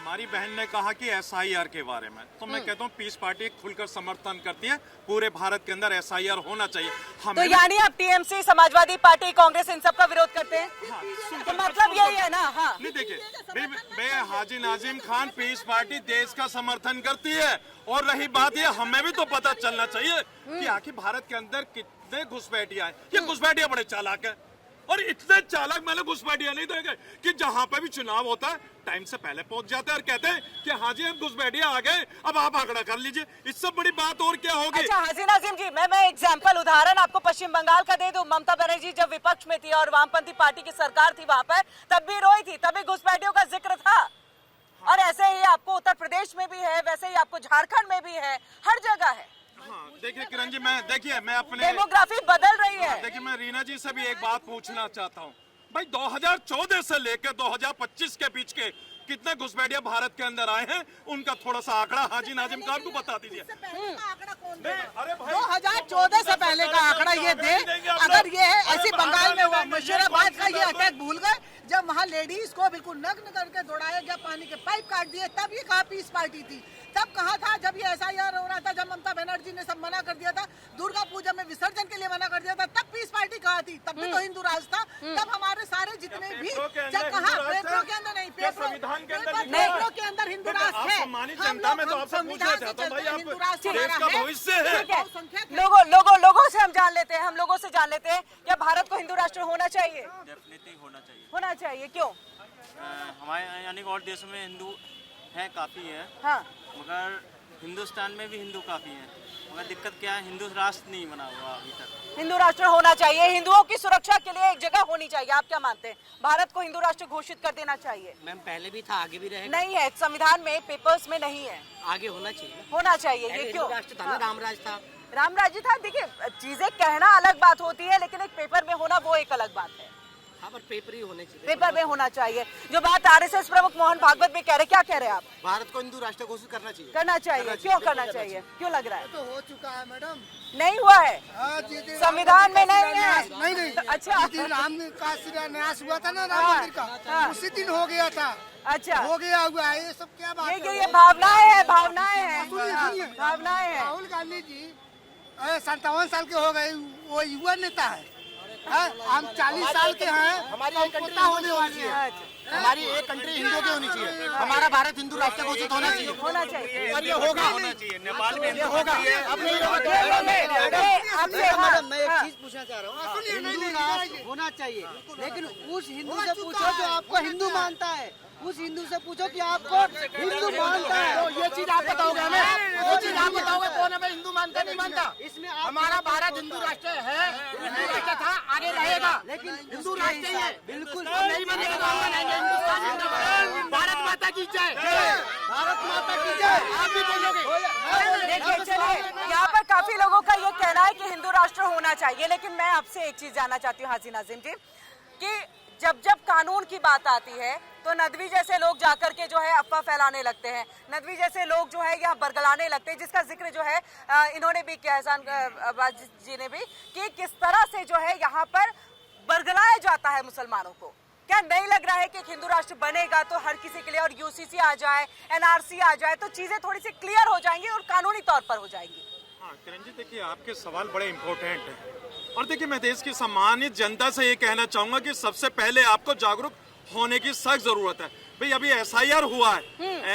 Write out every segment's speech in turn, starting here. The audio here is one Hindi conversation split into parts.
हमारी बहन ने कहा कि एसआईआर के बारे में, तो मैं कहता हूँ पीस पार्टी खुलकर समर्थन करती है, पूरे भारत के अंदर एसआईआर होना चाहिए। तो यानी आप टीएमसी, समाजवादी पार्टी, कांग्रेस इन सब का विरोध करते हैं? तो मतलब यही है ना? हाँ, नहीं देखिए, मैं हाजी नाजिम खान पीस पार्टी देश का समर्थन करती है, और रही बात ये, हमें भी तो पता चलना चाहिए कि आखिर भारत के अंदर कितने घुसपैठिया हैं। ये घुसपैठिया बड़े चालाक है, और इतने चालाक मैंने घुसपैठिया नहीं देखे कि जहां पे भी चुनाव होता है टाइम से पहले पहुंच जाते हैं और कहते हैं कि हाँ जी हम घुसपैठिया आ गए, अब आप आंकड़ा कर लीजिए। इससे बड़ी बात और क्या होगी? अच्छा हाजी नाजिम जी, मैं एग्जांपल उदाहरण आपको पश्चिम बंगाल का दे दूं। ममता बनर्जी जब विपक्ष में थी और वामपंथी पार्टी की सरकार थी वहां पर, तब भी रोई थी, तभी घुसपैठियों का जिक्र था। और ऐसे ही आपको उत्तर प्रदेश में भी है, वैसे ही आपको झारखंड में भी है, हर जगह है। हाँ, देखिए किरण जी, मैं अपने डेमोग्राफी बदल रही है। देखिए मैं रीना जी से भी एक बात पूछना चाहता हूँ भाई, 2014 से लेकर 2025 के बीच के कितने घुसपैठिया भारत के अंदर आए हैं, उनका थोड़ा सा आंकड़ा हाजी नाजिम खान को बता दीजिए। अरे 2014 से पहले का आंकड़ा ये दे, अगर ये है ऐसी बंगाल में हुआ मुशीराबाद का ये अटैक भूल गए, जब वहाँ लेडीज को बिल्कुल नग्न करके दौड़ाया गया, पानी के पाइप काट दिए, तब ये कहाँ पीस पार्टी थी? तब कहा था जब ये एसआईआर हो रहा था, जब ममता बनर्जी ने सब मना कर दिया था, दुर्गा पूजा में विसर्जन के लिए मना कर दिया था, तब पीस पार्टी कहाँ थी? तब भी तो हिंदू राज था। तब हमारे सारे जितने भी कहा पेपरों के अंदर नहीं, पेपरों के अंदर हिंदू राज है। जनता में तो आपसे पूछना चाहता हूँ भाई, आप देश का भविष्य है। लोगों से हम जान लेते हैं, हम लोगों से जान लेते हैं, क्या भारत को हिंदू राष्ट्र होना चाहिए? डेफिनेटली होना चाहिए। क्यों? हमारे यानी और देशों में हिंदू हैं, काफ़ी है। हाँ, मगर हिंदुस्तान में भी हिंदू काफ़ी हैं, मगर दिक्कत क्या है, हिंदू राष्ट्र नहीं बना हुआ अभी तक। हिंदू राष्ट्र होना चाहिए, हिंदुओं की सुरक्षा के लिए एक जगह होनी चाहिए। आप क्या मानते हैं, भारत को हिंदू राष्ट्र घोषित कर देना चाहिए? मैम पहले भी था, आगे भी रहेगा। नहीं है, संविधान में, पेपर्स में नहीं है। आगे होना चाहिए। होना चाहिए। ये क्यों? राष्ट्र था ना, रामराज था। रामराज्य था। देखिए, चीजें कहना अलग बात होती है, लेकिन एक पेपर में होना वो एक अलग बात है। हाँ, पर पेपर ही होने चाहिए। पेपर में होना चाहिए। जो बात आरएसएस प्रमुख मोहन भागवत भी कह रहे, क्या कह रहे हैं आप? भारत को हिंदू राष्ट्र घोषित करना चाहिए। करना चाहिए। क्यों करना चाहिए? क्यों लग रहा है? तो हो चुका है मैडम, नहीं हुआ है, संविधान में नहीं है। नहीं। अच्छा, राम का शिलान्यास हुआ था ना, राम मंदिर का, उसी दिन हो गया था। अच्छा, हो गया हुआ है, ये सब क्या बात है? ये भावनाएं हैं, भावनाएं हैं, सुनिए, भावनाएं हैं। राहुल गांधी जी 57 साल के हो गए, वो युवा नेता है। हम 40 साल के हैं, हमारी हम एक कंट्री पोता होने वाले हैं। हमारी एक कंट्री हिंदू की होनी चाहिए। हमारा भारत हिंदू राष्ट्र घोषित होना चाहिए। होना चाहिए। और ये होगा, नेपाल में ये होगा। अब नहीं मैडम, मैं एक चीज पूछना चाह रहा हूँ, हिंदू राष्ट्र होना चाहिए, लेकिन उस हिंदू से पूछो जो आपको हिंदू मानता है, उस हिंदू से पूछो कि आपको हिंदू मानता है। तो ये चीज आप बताओगे हमें, ये चीज आप बताओगे कौन हमें हिंदू मानता है नहीं मानता? इसमें हमारा भारत हिंदू राष्ट्र है, हिंदू राष्ट्र था, आगे रहेगा, लेकिन हिंदू राष्ट्र ही है। बिल्कुल नहीं बनेगा तो हम बनाएंगे हिंदुस्तान जिंदाबाद, भारत माता की जय, भारत माता की जय। आप भी बोलोगे? देखिए, चलिए, यहाँ पर काफी लोगों का ये कहना है कि हिंदू राष्ट्र होना चाहिए, लेकिन मैं आपसे एक चीज जानना चाहती हूँ हाजी नाजिम जी, कि जब कानून की बात आती है तो नदवी जैसे लोग जाकर के जो है अफवाह फैलाने लगते हैं, नदवी जैसे लोग जो है यहाँ बरगलाने लगते हैं, जिसका जिक्र जो है इन्होंने भी किया, एहसान जी ने भी, कि किस तरह से जो है यहाँ पर बरगलाया जाता है मुसलमानों को। क्या नहीं लग रहा है कि एक हिंदू राष्ट्र बनेगा तो हर किसी के लिए, और यूसीसी आ जाए, एनआरसी आ जाए, तो चीजें थोड़ी सी क्लियर हो जाएंगी और कानूनी तौर पर हो जाएंगी? हाँ किरण जी, देखिए आपके सवाल बड़े इम्पोर्टेंट हैं, और देखिए मैं देश की सम्मानित जनता से ये कहना चाहूंगा कि सबसे पहले आपको जागरूक होने की सख्त जरूरत है। भाई अभी एसआईआर हुआ है,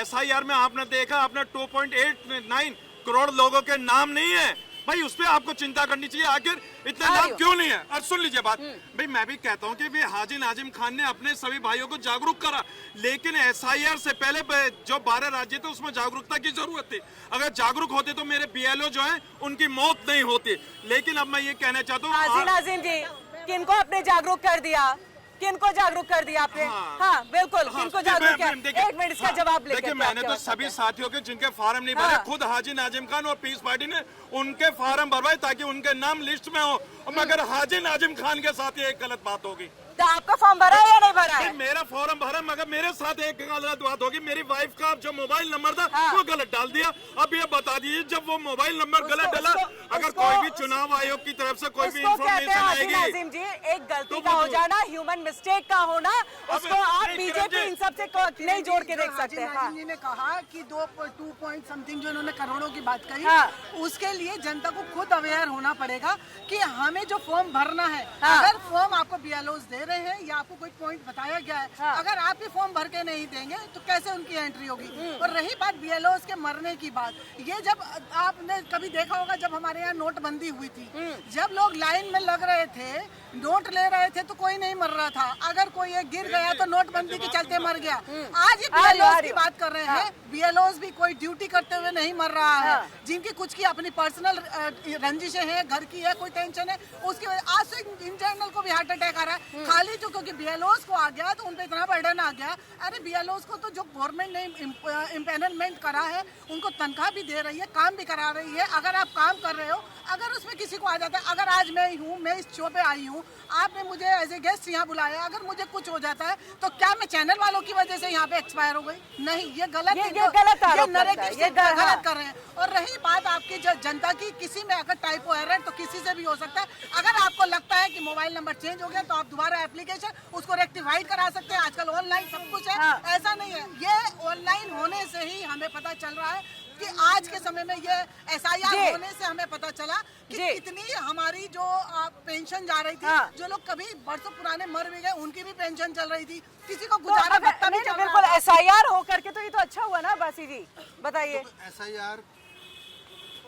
एसआईआर में आपने देखा, आपने 2.89 करोड़ लोगों के नाम नहीं है भाई, उस पर आपको चिंता करनी चाहिए, आखिर इतने नाम क्यों नहीं है? और सुन लीजिए बात, भाई मैं भी कहता हूँ कि भाई हाजी नाजिम खान ने अपने सभी भाइयों को जागरूक करा, लेकिन एसआईआर से पहले जो 12 राज्य थे उसमें जागरूकता की जरूरत थी। अगर जागरूक होते तो मेरे बीएलओ जो है उनकी मौत नहीं होती। लेकिन अब मैं ये कहना चाहता हूँ, हाजी नाजिम जी, किनको आपने जागरूक कर दिया? किनको जागरूक कर दिया आपने? हाँ बिल्कुल, किनको जागरूक किया? एक मिनट इसका जवाब लेके। देखिए मैंने तो सभी साथियों के जिनके फार्म नहीं भरे, खुद हाजी नाजिम खान और पीस पार्टी ने उनके फार्म भरवाए ताकि उनके नाम लिस्ट में हो, मगर हाजी नाजिम खान के साथ ये एक गलत बात होगी। तो आपका फॉर्म भरा है या नहीं भरा है? नहीं, मेरा फॉर्म भरा, मगर मेरे साथ एक गलत बात होगी। मेरी वाइफ का जो मोबाइल नंबर था हाँ। वो गलत डाल दिया। अब ये बता दीजिए, जब वो मोबाइल नंबर गलत डाला, अगर कोई भी चुनाव आयोग की तरफ से कोई भी उसको कहते हैं इंफॉर्मेशन हाजी आएगी, नाजिम जी, एक गलती तो का वो हो तो- जाना, ह्यूमन मिस्टेक का होना, उसको आप नहीं, बीजेपी किरण जी, इन सबसे नहीं जोड़ के देख हाजी सकते हैं। हाँ। नाजिम जी ने कहा कि 2 पॉइंट समथिंग जो इन्होंने करोड़ों की बात कही, हाँ। उसके लिए जनता को खुद अवेयर होना पड़ेगा कि हमें जो फॉर्म भरना है, हाँ। अगर फॉर्म आपको बीएलओस दे रहे हैं या आपको कोई पॉइंट बताया गया है, हाँ। अगर आप ये फॉर्म भर के नहीं देंगे तो कैसे उनकी एंट्री होगी? और रही बात बीएलओस के मरने की बात, ये जब आपने कभी देखा होगा, जब हमारे यहाँ नोटबंदी हुई थी, जब लोग लाइन में लग रहे थे, नोट ले रहे थे, तो कोई नहीं मर रहा था। अगर कोई एक गिर गया तो नोटबंदी के चलते मर गया। आज ये बीएलओस की बात कर रहे हैं, बीएलओस भी कोई ड्यूटी करते हुए नहीं मर रहा है, जिनकी कुछ की अपनी पर्सनल रंजिशें हैं, घर की है, कोई टेंशन है, उसकी वजह आज से इन जनरल को भी हार्ट अटैक आ रहा है, खाली तो क्योंकि बीएलओस को आ गया तो उन पे इतना बर्डन आ गया। अरे बीएलओस को तो जो गवर्नमेंट ने इम्पैनलमेंट करा है, उनको तनख्वाह भी दे रही है, काम भी करा रही है। अगर आप काम कर रहे हो, अगर उसमें किसी को आ जाता है, अगर आज मैं हूँ, मैं इस शो पे आई हूँ, आपने मुझे एज ए गेस्ट यहाँ बुलाया, अगर मुझे कुछ हो जाता है तो क्या मैं चैनल वालों की वजह से यहाँ पे एक्सपायर हो गई? नहीं, ये गलत ये है, गलत आरोप narrative लगता है, से ये गलत कर रहे हैं। और रही बात आपकी जनता की, किसी में अगर टाइपो एरर तो किसी से भी हो सकता है। अगर आपको लगता है कि मोबाइल नंबर चेंज हो गया तो आप दोबारा एप्लीकेशन उसको रेक्टिफाइड करा सकते हैं। आजकल ऑनलाइन सब कुछ है, हाँ। ऐसा नहीं है। ये ऑनलाइन होने से ही हमें पता चल रहा है कि आज के समय में ये एसआईआर जी। होने से हमें पता चला कि जी। कितनी हमारी जो पेंशन जा रही थी, हाँ। जो लोग कभी बरसों पुराने मर भी गए, उनकी भी पेंशन चल रही थी, किसी को तो गुजारा अगर भत्ता नहीं, नहीं चल बिल्कुल रहा था। एसआईआर हो करके तो ये तो अच्छा हुआ ना बासी जी, बताइए। SIR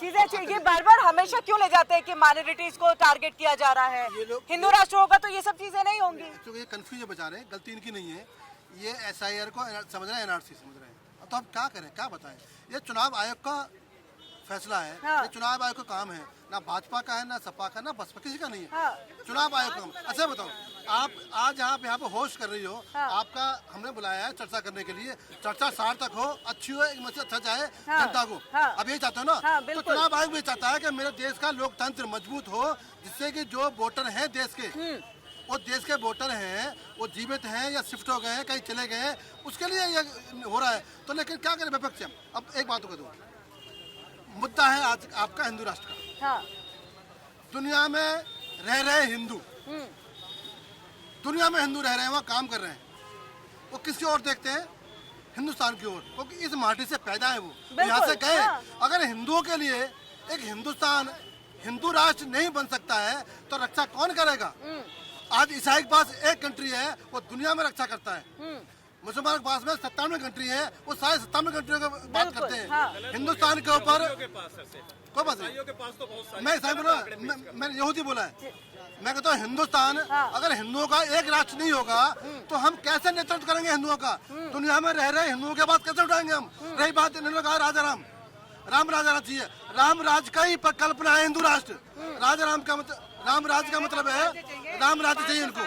चीजें चाहिए, बार बार हमेशा क्यों ले जाते हैं कि माइनॉरिटीज को टारगेट किया जा रहा है? ये लोग- हिंदू राष्ट्र होगा तो ये सब चीजें नहीं होंगी। क्योंकि ये कंफ्यूजन बचा रहे हैं, गलती इनकी नहीं है। ये SIR को समझ रहे हैं, NRC समझ रहे हैं। तो हम क्या करें, क्या बताएं? ये चुनाव आयोग का फैसला है, हाँ। ये चुनाव आयोग का काम है, ना भाजपा का है, ना सपा का, ना बसपा, किसी का नहीं है। हाँ। चुनाव आयोग का काम। अच्छा बताओ, आप आज आप यहाँ पे होस्ट कर रही हो, हाँ। आपका हमने बुलाया है चर्चा करने के लिए, चर्चा सार्थक हो, अच्छी हो, एक मतलब अच्छा चाहे हाँ। जनता को। हाँ। अब यही चाहते हो ना? हाँ, तो बिल्कुल। चुनाव आयोग भी चाहता है कि मेरे देश का लोकतंत्र मजबूत हो, जिससे कि जो वोटर हैं देश के, वो देश के वोटर हैं, वो जीवित हैं या शिफ्ट हो गए हैं, कहीं चले गए हैं, उसके लिए ये हो रहा है। तो लेकिन क्या करें विपक्ष? अब एक बात को दूं, मुद्दा है आज आपका हिंदू राष्ट्र का। हाँ। दुनिया में रह रहे हिंदू, दुनिया में हिंदू रह रहे हैं, वहाँ काम कर रहे हैं, वो किसकी ओर देखते हैं? हिंदुस्तान की ओर, क्योंकि इस माटी से पैदा है वो, यहाँ से गए। हाँ। अगर हिंदुओं के लिए एक हिंदुस्तान, हिंदू राष्ट्र नहीं बन सकता है तो रक्षा कौन करेगा? आज ईसाई के पास एक कंट्री है, वो दुनिया में रक्षा करता है। मुसलमान के पास में 97 कंट्री है, वो सारे 97 कंट्रियों की बात बिल्कुल, करते हैं। हाँ। हिंदुस्तान के ऊपर कोई बात नहीं। के पास तो बहुत सारे मैं ईसाई बोला, मैंने यहूदी बोला है। मैं कहता हूँ हिंदुस्तान, हाँ। अगर हिंदुओं का एक राष्ट्र नहीं होगा तो हम कैसे नेतृत्व करेंगे हिंदुओं का? दुनिया में रह रहे हिंदुओं के बात कैसे उठाएंगे हम? रही बात इन्होंने कहा राजा राम, राम राजा राज चाहिए, राम राज का ही कल्पना है हिंदू राष्ट्र। राजा राम का मतलब, राम राज्य का मतलब है, राम राज्य चाहिए इनको।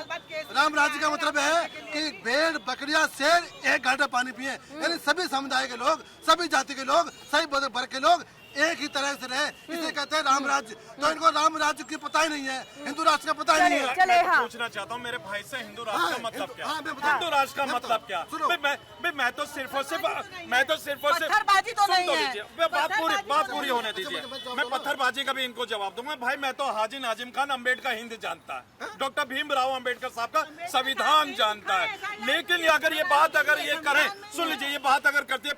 राम राज्य का मतलब है कि भेड़, बकरियां, शेर एक घाटा पानी पिए, यानी सभी समुदाय के लोग, सभी जाति के लोग, सभी वर्ग के लोग एक ही तरह से रहे, इसे कहते हैं राम राज्य। तो इनको राम राज्य की पता ही नहीं है, हिंदू राष्ट्र का पता ही नहीं है। चले, मैं तो हाँ। पूछना चाहता हूँ मेरे भाई से, हिंदू राष्ट्र हाँ, का मतलब क्या? हाँ, मैं बताऊँ। हिंदू राष्ट्र का मैं मतलब बताऊँ। क्या? सुनो। मैं तो सिर्फ और सिर्फ पत्थरबाजी तो सुन नहीं तो है। लीजिए, मैं पत्थरबाजी बात तो पूरी नहीं होने है। दीजिए। अच्छा, मैं पत्थरबाजी का भी इनको जवाब दूंगा। भाई मैं तो हाजी नाजिम खान अम्बेडकर हिंद जानता है, डॉक्टर भीमराव अम्बेडकर साहब का संविधान जानता है। लेकिन अगर ये बात अगर ये करें, सुन लीजिए, ये बात अगर करती है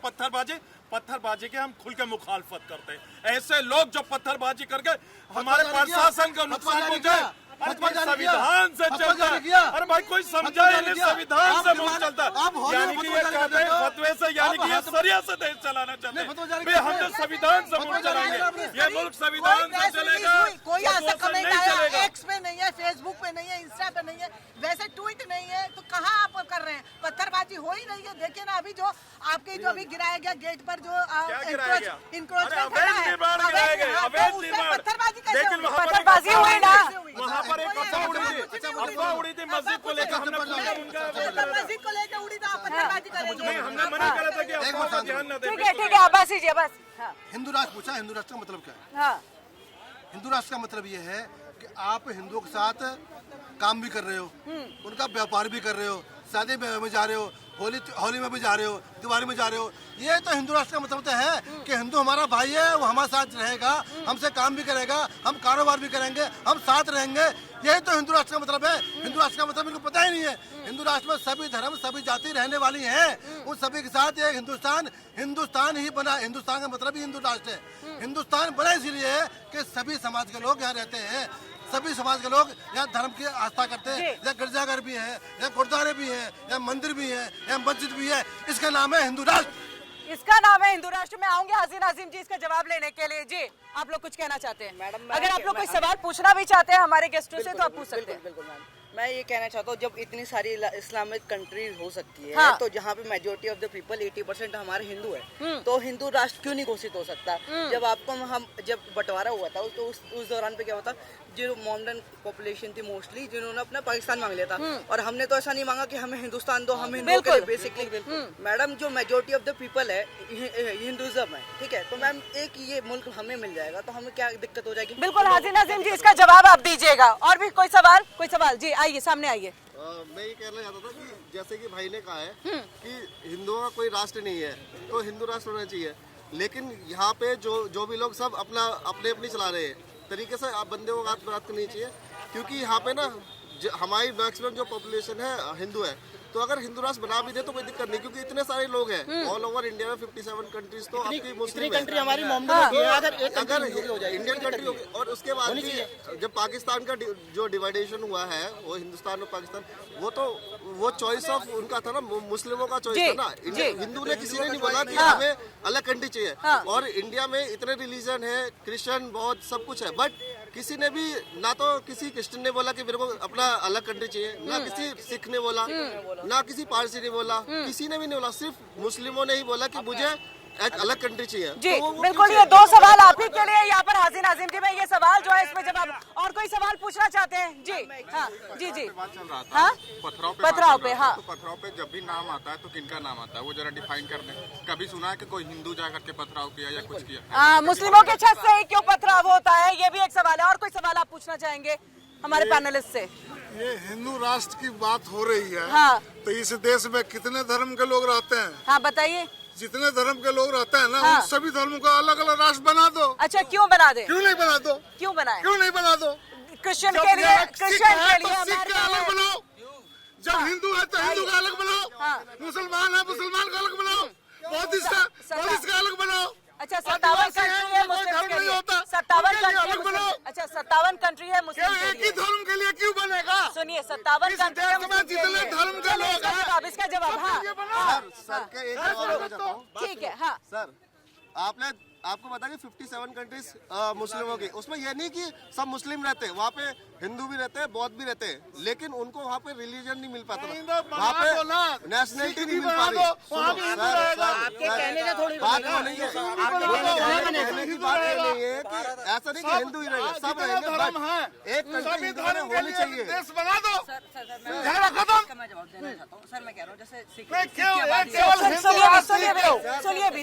पत्थरबाजी के हम खुल के मुखालफत करते हैं। ऐसे लोग जो पत्थरबाजी करके हमारे प्रशासन को नुकसान पहुंचाए, संविधान से चलता है। अरे भाई कोई समझा नहीं, संविधान से मुल्क चलता है। यानी कि ये कहते हैं फतवे से, यानी कि ये शरिया से देश चलाना चाहते हैं। भाई हम तो संविधान से मुल्क चलाएंगे, ये मुल्क संविधान से चलेगा, कोई ये ऐसा शोषण कमेंट नहीं आया, चलेगा। एक्स पे नहीं है, फेसबुक पे नहीं है, इंस्टा पे नहीं है, वैसे ट्वीट नहीं है, तो कहाँ आप कर रहे हैं? पत्थरबाजी हो ही रही है। देखिए ना, अभी जो आपके जो अभी गिराया गया गेट पर जो क्या गिराया गया? इंक्रोचमेंट अवैध निर्माण गिराया गया, अवैध निर्माण। पत्थरबाजी कैसे लेकिन हुई? वहाँ पर पत्थरबाजी हुई ना। वहाँ पर एक अफवाह उड़ी थी मस्जिद को लेकर, हमने पूछा उनका, मस्जिद को लेकर उड़ी तो आप पत्थरबाजी करेंगे? नहीं, हमने मना करा था कि अफवाह का ध्यान न दें। ठीक है अब्बासी जी, बस। हाँ। हिंदू राष्ट्र पूछा, हिंदू राष्ट्र का मतलब क्या है? हाँ। हिंदू राष्ट्र का मतलब ये है कि आप हिंदुओं के साथ काम भी कर रहे हो, उनका व्यापार भी कर रहे हो, शादी में जा रहे हो, होली में भी जा रहे हो, दिवाली में जा रहे हो। ये तो हिंदू राष्ट्र का मतलब तो है कि हिंदू हमारा भाई है, वो हमारे साथ रहेगा, हमसे काम भी करेगा, हम कारोबार भी करेंगे, हम साथ रहेंगे। यही तो हिंदू राष्ट्र का मतलब है। हिंदू राष्ट्र का मतलब इनको पता ही नहीं है। हिंदू राष्ट्र में सभी धर्म सभी जाति रहने वाली हैं, उन सभी के साथ एक हिंदुस्तान ही बना। हिंदुस्तान का मतलब ही हिंदू राष्ट्र है। हिंदुस्तान बना इसलिए है कि सभी समाज के लोग यहाँ रहते हैं, सभी समाज के लोग यहाँ धर्म की आस्था करते हैं। यहाँ गिरजाघर भी है, यहाँ गुरुद्वारे भी है, यहाँ मंदिर भी है, यहाँ मस्जिद भी है। इसका नाम है हिंदू राष्ट्र। इसका नाम है हिंदू राष्ट्र। में आऊंगे हाजी नाजिम जी इसका जवाब लेने के लिए। जी आप लोग कुछ कहना चाहते हैं? मैडम, अगर आप लोग कोई सवाल पूछना भी चाहते हैं हमारे गेस्टों से तो आप पूछ सकते हैं। बिल्कुल मैम, मैं ये कहना चाहता हूँ, जब इतनी सारी इस्लामिक कंट्री हो सकती है, हाँ। तो जहाँ पे मेजोरिटी ऑफ द पीपल 80% हमारे हिंदू है, तो हिंदू राष्ट्र क्यों नहीं घोषित हो सकता? जब आपको हम जब बंटवारा हुआ था तो उस दौरान पे क्या होता, जो मॉडर्न पॉपुलेशन थी मोस्टली, जिन्होंने अपना पाकिस्तान मांग लिया था, और हमने तो ऐसा नहीं मांगा कि हमें हिंदुस्तान दो, हमें हिंदुओं के लिए बेसिकली। मैडम, जो मेजोरिटी ऑफ द पीपल है हिंदुइज्म है, ठीक है, तो मैम एक ये मुल्क हमें मिल जाएगा तो हमें क्या दिक्कत हो जाएगी? बिल्कुल हाजी नाजिम जी इसका जवाब आप दीजिएगा। और भी कोई सवाल? जी आइए, सामने आइए। मैं ये कहना चाहता था कि जैसे कि भाई ने कहा है कि हिंदुओं का कोई राष्ट्र नहीं है, तो हिंदू राष्ट्र होना चाहिए। लेकिन यहाँ पे जो भी लोग सब अपनी चला रहे हैं तरीके से, आप बंदे को बात करनी चाहिए, क्योंकि यहाँ पे ना हमारी मैक्सिमम जो पॉपुलेशन है हिंदू है। तो अगर हिंदू राष्ट्र बना भी दे तो कोई दिक्कत नहीं, क्योंकि इतने सारे लोग हैं ऑल ओवर इंडिया में 57 कंट्रीज तो आपकी मुस्लिम कंट्री हमारी अगर इंडियन कंट्री होगी। और उसके बाद भी जब पाकिस्तान का जो डिवाइडेशन हुआ है, वो हिंदुस्तान और पाकिस्तान, वो चॉइस ऑफ उनका था ना, मुस्लिमों का चॉइस था ना। हिंदू ने किसी ने नहीं बोला कि हमें अलग कंट्री चाहिए। और इंडिया में इतने रिलीजन है, क्रिश्चियन बहुत सब कुछ है, बट किसी ने भी ना तो किसी क्रिश्चियन ने बोला कि मेरे को अपना अलग कंट्री चाहिए, ना किसी सिख ने बोला, ना किसी पारसी ने बोला, किसी ने भी नहीं बोला, सिर्फ मुस्लिमों ने ही बोला कि मुझे एक अलग कंट्री चाहिए। जी तो वो बिल्कुल, ये दो सवाल आप ही के लिए यहाँ पर हाजी नाजिम जी। मैं ये सवाल जो है इसमें जवाब, और कोई सवाल पूछना चाहते हैं? जी हाँ, जी बात चल रहा था, हाँ पथराव पे, हाँ, तो पथराव पे जब भी नाम आता है तो किनका नाम आता है वो जरा डिफाइन कर दें। कभी सुना है कि कोई हिंदू जा करके पथराव किया या कुछ किया? मुस्लिमों के छत से ही क्यों पथराव होता है, ये भी एक सवाल है। और कोई सवाल आप पूछना चाहेंगे हमारे पैनलिस्ट से? ये हिंदू राष्ट्र की बात हो रही है, हाँ। तो इस देश में कितने धर्म के लोग रहते हैं? हाँ बताइए। जितने धर्म के लोग रहते हैं ना, हाँ। उन सभी धर्मों का अलग अलग राष्ट्र बना दो। अच्छा, क्यों बना दे? क्यों नहीं बना दो? क्यों बनाए? क्यों नहीं बना दो? क्रिश्चियन के लिए, क्रिश्चियन के लिए सिख का अलग बनाओ। जब हिंदू है तो हिंदू का अलग बनाओ, मुसलमान है मुसलमान का अलग बनाओ, बौद्धिस्ट का अलग बनाओ। अच्छा, 57 कंट्री है मुस्लिम के लिए, 57 कंट्री। अच्छा, 57 कंट्री है मुस्लिम के लिए। एक ही धर्म के लिए क्यों बनेगा? सुनिए, 57 कंट्री है मुस्लिम के जितने लिए। धर्म के लोग हैं, अब इसका जवाब, हाँ सर के एक जवाब देना चाहता हूँ। ठीक है, हाँ सर, आपको पता है कि 57 कंट्रीज मुस्लिमों की, उसमें यह नहीं कि सब मुस्लिम रहते हैं, वहाँ पे हिंदू भी रहते हैं, बौद्ध भी रहते हैं, लेकिन उनको वहाँ पे रिलीजन नहीं मिल पाता, वहाँ पे नेशनलिटी नहीं मिल पा रही। आपके कहने का थोड़ी बात वो नहीं है, कहने की बात ये नहीं है कि ऐसा नहीं कि हिंदू ही रहेंगे, सब रहेंगे, बट एक कंट्री होनी चाहिए। देश बना दो। झगड़ा खत्म। मैं जवाब देना चाहता हूँ सर, मैं कह रहा हूँ जैसे सुनिए भी।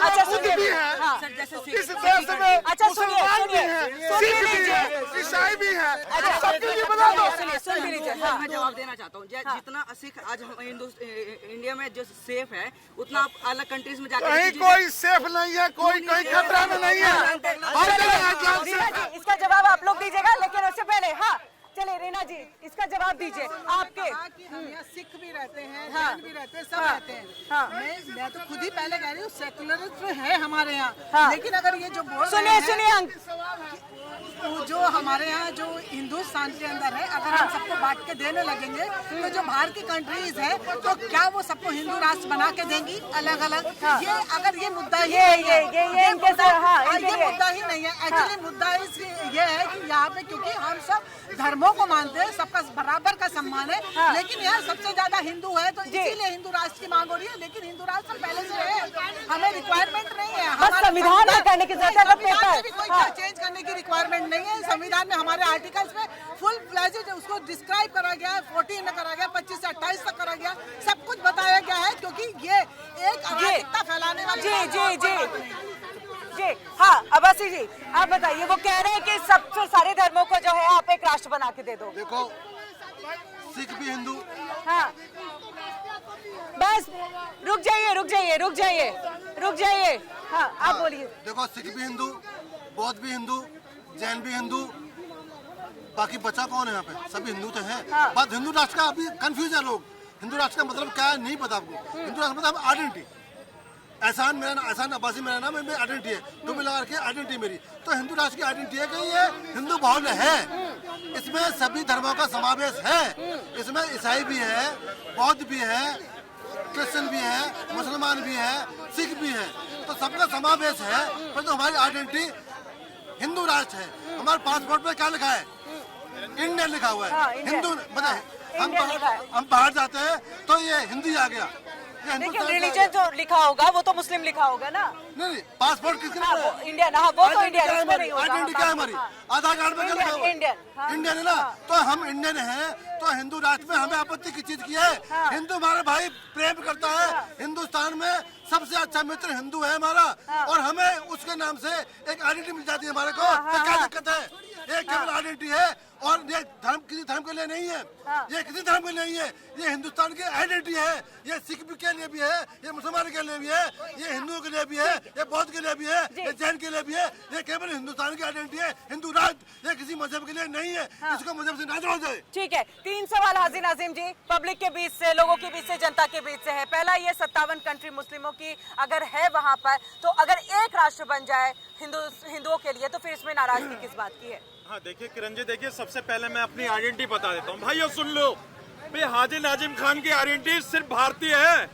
अच्छा सुनिए, हाँ इस देश में अच्छा सुनिए ईसाई भी है, अच्छा सबके लिए बना दो। सुन भी लीजिए। मैं जवाब देना चाहता हूँ, जितना सिख आज हम इंडिया में जो सेफ है, उतना आप अलग कंट्रीज में जाकर कहीं कोई सेफ नहीं है, कोई कहीं खतरा में नहीं है, हर जगह रीना जी इसका जवाब आप लोग दीजिएगा, लेकिन उससे पहले हाँ चलिए रीना जी इसका जवाब दीजिए। आपके हम यहाँ सिख भी रहते हैं, हाँ। जैन भी रहते हैं, सब रहते हैं। हाँ। मैं तो खुद ही पहले कह रही हूँ सेकुलरिज्म है हमारे यहाँ, हाँ। लेकिन अगर ये जो बोल सुनिए तो जो हमारे यहाँ जो हिंदुस्तान के अंदर है, अगर हम सबको बांट के देने लगेंगे तो जो बाहर की कंट्रीज है तो क्या वो सबको हिंदू राष्ट्र बना के देंगी अलग अलग? ये अगर ये मुद्दा ये इनके साथ, हाँ ये मुद्दा ही नहीं है। एक्चुअली मुद्दा ये है कि यहाँ पे क्योंकि हम सब धर्मों को मानते हैं, सबका बराबर का सम्मान है, लेकिन यहाँ सबसे ज्यादा हिंदू है तो इसीलिए हिंदू राष्ट्र की मांग हो रही है। लेकिन हिंदू राष्ट्र पहले से है, हमें रिक्वायरमेंट नहीं है, बस संविधान में करने की जरूरत है, कोई चेंज करने की रिक्वायरमेंट नहीं है। संविधान में हमारे आर्टिकल्स में फुल फ्लेजेड उसको डिस्क्राइब करा गया है, 14 में करा गया, 25 से 28 तक करा गया, सब कुछ बताया गया है, क्योंकि ये एक अराजकता फैलाने वाली जी हाँ अब्बासी जी आप बताइए, वो कह रहे हैं कि सबसे सारे धर्मों को जो है आप एक राष्ट्र बना के दे दो। देखो सिख भी हिंदू, हाँ बस रुक जाइए रुक जाइए रुक जाइए रुक जाइए, हाँ आप बोलिए। देखो सिख भी हिंदू, बौद्ध भी हिंदू, जैन भी हिंदू, बाकी बचा कौन है यहाँ पे? सभी हिंदू तो हैं। हाँ। बात हिंदू राष्ट्र का अभी कंफ्यूज है लोग। हिंदू राष्ट्र का मतलब क्या है नहीं पता आपको। हिंदू राष्ट्र मतलब आइडेंटिटी। एहसान मेरा, एहसान अब्बासी मेरा नाम है, मेरी आइडेंटिटी है, टोपी लगा के आइडेंटिटी मेरी। तो हिंदू राष्ट्र की आइडेंटिटी है कि ये हिंदू बहुल है, इसमें सभी धर्मों का समावेश है। इसमें ईसाई भी है, बौद्ध भी है, क्रिश्चियन भी है, मुसलमान भी है, सिख भी है, तो सबका समावेश है। पर तो हमारी आइडेंटिटी हिंदू राष्ट्र है। हमारे पासपोर्ट पे क्या लिखा है? इंडियन लिखा हुआ है। हाँ, हिंदू बताए, इंडियन लिखा है। हम बाहर जाते हैं तो ये हिंदी आ गया। ये लेकिन हिंदुस्तान का रिलीजन जो लिखा होगा वो तो मुस्लिम लिखा होगा ना। नहीं, पासपोर्ट किसके हाँ, लिए? वो इंडियन, हाँ वो तो इंडियन, इसमें नहीं होगा। आइडेंटिटी क्या है हमारी? आधार कार्ड पे क्या लिखा हुआ है? इंडियन, हाँ। इंडियन है ना। तो हम इंडियन हैं, तो हिंदू राष्ट्र में हमें आपत्ति की चीज की है? हिंदू हमारा भाई प्रेम करता है। हिंदुस्तान में सबसे अच्छा मित्र हिंदू है हमारा, और हमें उसके नाम से एक आइडेंटिटी मिल जाती है हमारे को। तो क्या दिक्कत है? ये केवल आइडेंटिटी है, और ये धर्म किसी धर्म के लिए नहीं है, ये किसी धर्म के लिए नहीं है, ये हिंदुस्तान की आइडेंटिटी है। ये सिख के लिए भी है, ये मुसलमान के लिए भी है, ये हिंदुओं के लिए भी है, ये बौद्ध के लिए भी है, ये जैन के लिए भी है। ये केवल हिंदुस्तान की आइडेंटिटी है, हिंदू राष्ट्र। ये किसी मजहब के लिए नहीं है, इसको मजहब से ना जोड़ा जाए। ठीक है, 3 सवाल हाजी नाजिम जी, पब्लिक के बीच से, लोगों के बीच से, जनता के बीच से है। पहला, ये 57 कंट्री मुस्लिमों की अगर है वहाँ पर, तो अगर एक राष्ट्र बन जाए हिंदुओं के लिए, तो फिर इसमें नाराजगी किस बात की है? हाँ देखिए किरण जी, देखिए सबसे पहले मैं अपनी आइडेंटिटी बता देता हूँ। भाइयों सुन लो, भाई हाजी नाजिम खान की आइडेंटिटी सिर्फ भारतीय है।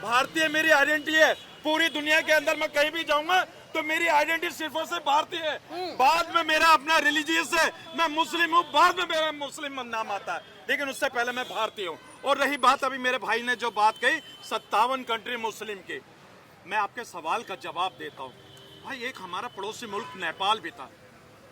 भारतीय मेरी आइडेंटिटी है। पूरी दुनिया के अंदर मैं कहीं भी जाऊंगा तो मेरी आइडेंटिटी सिर्फ और सिर्फ भारतीय है। बाद में मेरा अपना रिलीजियस है, मैं मुस्लिम हूँ, बाद में मेरा मुस्लिम नाम आता है, लेकिन उससे पहले मैं भारतीय हूँ। और रही बात अभी मेरे भाई ने जो बात कही 57 कंट्री मुस्लिम की, मैं आपके सवाल का जवाब देता हूँ। भाई एक हमारा पड़ोसी मुल्क नेपाल भी था,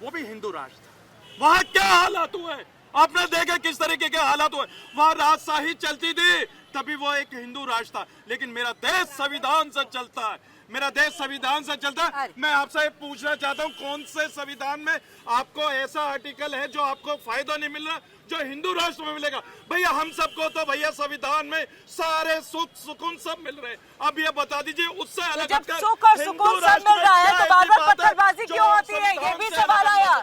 वो भी हिंदू राष्ट्र था। वहाँ क्या हालात हुए आपने देखे, किस तरीके के हालात हुए। वहाँ राजशाही चलती थी, तभी वो एक हिंदू राष्ट्र था। लेकिन मेरा देश संविधान से चलता है, मेरा देश संविधान से चलता है। मैं आपसे पूछना चाहता हूँ, कौन से संविधान में आपको ऐसा आर्टिकल है जो आपको फायदा नहीं मिल रहा, जो हिंदू राष्ट्र में मिलेगा? भैया हम सबको तो भैया संविधान में सारे सुख सुकून सब मिल रहे हैं। अब ये बता दीजिए, उससे अलग जब सुख और सुकून सब मिल रहा है तो बार बार पत्थरबाजी क्यों होती है? ये भी सवाल आया,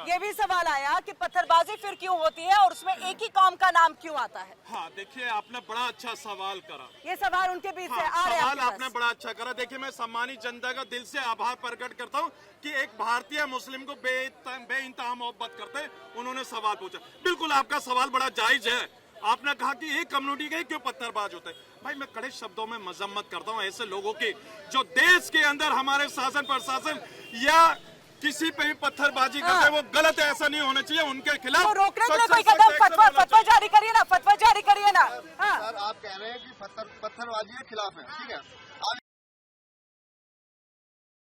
ये भी सवाल आया कि पत्थरबाजी फिर क्यों होती है, और उसमें एक ही कौम का नाम क्यों आता है? हाँ देखिए, आपने बड़ा अच्छा सवाल करा। ये सवाल उनके बीच से आ रहे हैं। सवाल आपने बड़ा अच्छा करा। देखिए मैं सम्मानित जनता का दिल से आभार प्रकट करता हूँ कि एक भारतीय मुस्लिम को बेइंतहा मोहब्बत करते हैं, उन्होंने सवाल पूछा। बिल्कुल आपका सवाल बड़ा जायज है। आपने कहा कि एक कम्युनिटी के क्यों पत्थरबाज होते हैं। भाई मैं कड़े शब्दों में मजम्मत करता हूँ ऐसे लोगों की जो देश के अंदर हमारे शासन प्रशासन या किसी पे भी पत्थरबाजी करते हैं। वो गलत है, ऐसा नहीं होना चाहिए। उनके खिलाफ तो रोकने के लिए कोई कदम, फतवा जारी करिए ना, फतवा जारी करिए ना। हाँ सर आप कह रहे हैं कि पत्थरबाजी के खिलाफ है, ठीक है।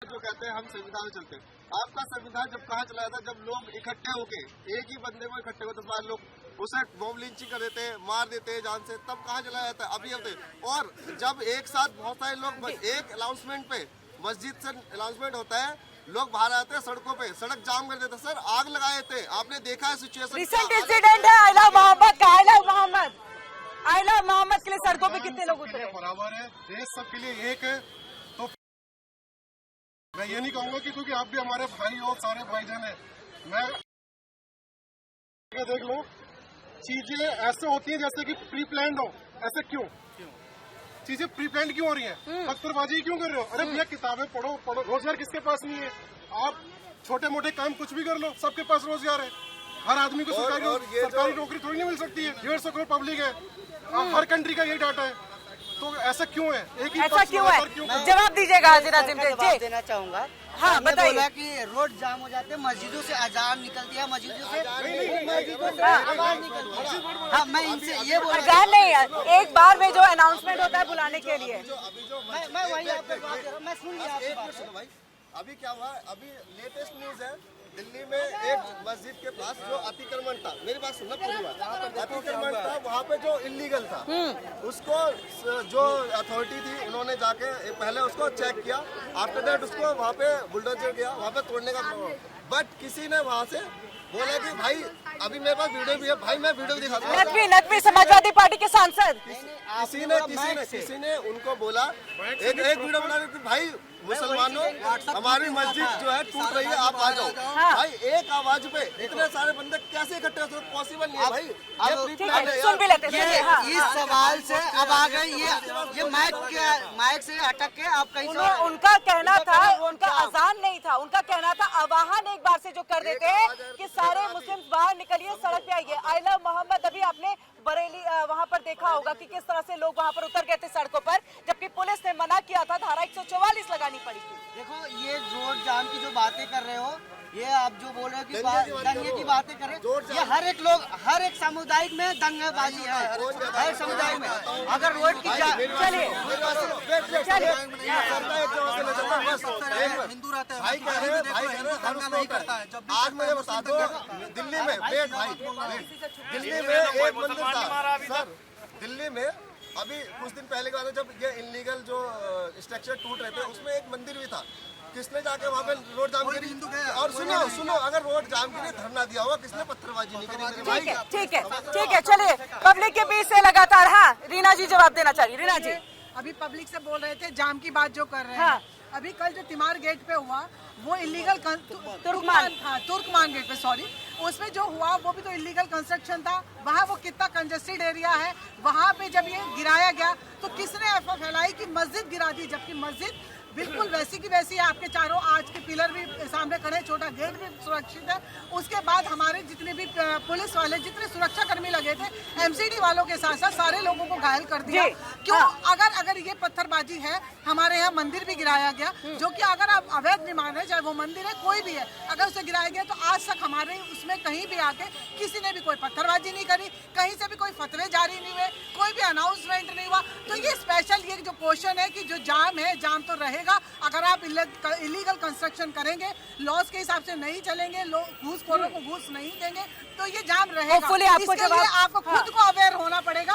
जो कहते हैं हम संविधान चलते हैं, आपका संविधान जब कहाँ चलाया था? जब लोग इकट्ठे होके, एक ही बंदे को इकट्ठे होते 12 लोग उसे बॉम्ब लिंचिंग कर देते हैं, मार देते हैं जान से, तब कहाँ चलाया जाता है? अभी और जब एक साथ बहुत सारे लोग एक अनाउंसमेंट पे, मस्जिद से अनाउंसमेंट होता है, लोग बाहर आते हैं सड़कों पे, सड़क जाम कर देते हैं। सर आग लगाए थे, आपने देखा है सिचुएशन। रिसेंट इंसिडेंट है आइला मोहम्मद का। आइला मोहम्मद के लिए सड़कों पे कितने लोग उतरे? बराबर है, देश सबके लिए एक है। तो मैं ये नहीं कहूंगा कि क्योंकि आप भी हमारे भाई हो, सारे भाईजान हैं, मैं देख लो चीजें ऐसे होती हैं जैसे कि प्री प्लान्ड हो। ऐसे क्यों चीजें प्री प्लान्ड क्यों हो रही हैं? पत्थरबाजी क्यों कर रहे हो? अरे भैया किताबें पढ़ो। रोजगार किसके पास नहीं है? आप छोटे मोटे काम कुछ भी कर लो, सबके पास रोजगार है। हर आदमी को सरकारी नौकरी थोड़ी नहीं मिल सकती है। 150 करोड़ पब्लिक है, हर कंट्री का यही डाटा है। तो ऐसा क्यों है? एक ही ऐसा क्यों है? जवाब दीजिएगा हाजी नाजिम जी। जवाब देना चाहूंगा। हाँ बताइए। बोला कि रोड जाम हो जाते हैं, मस्जिदों से अजान निकलती है, मस्जिदों से आवाज निकलती है। हाँ मैं इनसे ये बोल अजान नहीं है, एक बार में जो अनाउंसमेंट होता है बुलाने के लिए। मैं वही आपसे बात कर रहा हूँ, मैं सुन लिया आपकी बात। भाई अभी क्या हुआ? अभी लेटेस्ट न्यूज है दिल्ली में एक मस्जिद के पास जो अतिक्रमण था, मेरी बात सुनना पूरी बात, अतिक्रमण था वहाँ पे जो इलीगल था, उसको जो अथॉरिटी थी उन्होंने जाके पहले उसको चेक किया, आफ्टर दैट उसको वहाँ पे बुलडोजर गया वहाँ पे तोड़ने का, बट किसी ने वहाँ से बोला कि भाई अभी मेरे पास वीडियो भी है, भाई मैं वीडियो दिखाता हूँ। नदवी समाजवादी पार्टी के सांसद किसी ने उनको बोला एक वीडियो बना कि भाई मुसलमानों हमारी मस्जिद जो है टूट रही है, आप आ जाओ। भाई एक आवाज पे इतने सारे बंदे कैसे इकट्ठे होते हैं? पॉसिबल नहीं है भाई। सुन भी लेते हैं। इस सवाल से अब आ गए ये माइक से अटक के आप कहीं उनका कहना था, उनका अजान नहीं था, उनका कहना था आवाहन एक बार से जो कर देते हैं कि सारे मुस्लिम बाहर निकलिए, सड़क पे आइए। आई लव मोहम्मद अभी आपने बरेली वहाँ पर देखा होगा कि किस तरह से लोग वहाँ पर उतर गए थे सड़कों पर, जबकि पुलिस ने मना किया था, धारा 144 लगानी पड़ी थी। देखो ये रोड जाम की जो बातें कर रहे हो, ये आप जो बोल रहे हो कि दंगे की बातें कर रहे हो, ये हर एक सामुदायिक में दंगेबाजी है, हर समुदाय में। अगर रोड की हिंदू रहते हैं, भाई कह रहे दंगा नहीं करता है। आज मुझे बता दो, दिल्ली में दिल्ली में एक मंदिर था सर, दिल्ली में अभी कुछ दिन पहले की बात है जब ये इलीगल जो स्ट्रक्चर टूट रहे थे उसमें एक मंदिर भी था, किसने जाके वहाँ पे रोड जाम करी? और सुनो अगर रोड जाम के लिए धरना दिया होगा, किसने पत्थरबाजी नहीं करी? ठीक है चलिए, पब्लिक के बीच से लगातार। हाँ रीना जी जवाब देना चाहिए। रीना जी अभी पब्लिक से बोल रहे थे जाम की बात जो कर रहे हैं, अभी कल जो तिमार गेट पे हुआ वो इलीगल तुर्कमान गेट पे, सॉरी, उसमें जो हुआ वो भी तो इलीगल कंस्ट्रक्शन था। वहाँ वो कितना कंजेस्टेड एरिया है, वहाँ पे जब ये गिराया गया तो किसने अफवाह फैलाई कि मस्जिद गिरा दी, जबकि मस्जिद बिल्कुल वैसी की वैसी है। आपके चारों आज के पिलर भी सामने खड़े, छोटा गेट भी सुरक्षित है। उसके बाद हमारे जितने भी पुलिस वाले, जितने सुरक्षा कर्मी लगे थे, एमसीडी वालों के साथ साथ सारे लोगों को घायल कर दिया। क्यों? अगर ये पत्थरबाजी है, हमारे यहाँ मंदिर भी गिराया गया, जो कि अगर आप अवैध निर्माण है, चाहे वो मंदिर है कोई भी है, अगर उसे गिराया गया तो आज तक हमारे उसमें कहीं भी आके किसी ने भी कोई पत्थरबाजी नहीं करी, कहीं से भी कोई फतवे जारी नहीं हुए, कोई भी अनाउंसमेंट नहीं हुआ। तो ये स्पेशल ये जो क्वेश्चन है कि जो जाम है, जाम तो रहेगा अगर आप इलीगल कंस्ट्रक्शन करेंगे, लॉज के हिसाब से नहीं चलेंगे, घूसखोरों को घूस नहीं देंगे, तो ये जाम रहेगा। आपको आपको खुद को अवेयर होना पड़ेगा।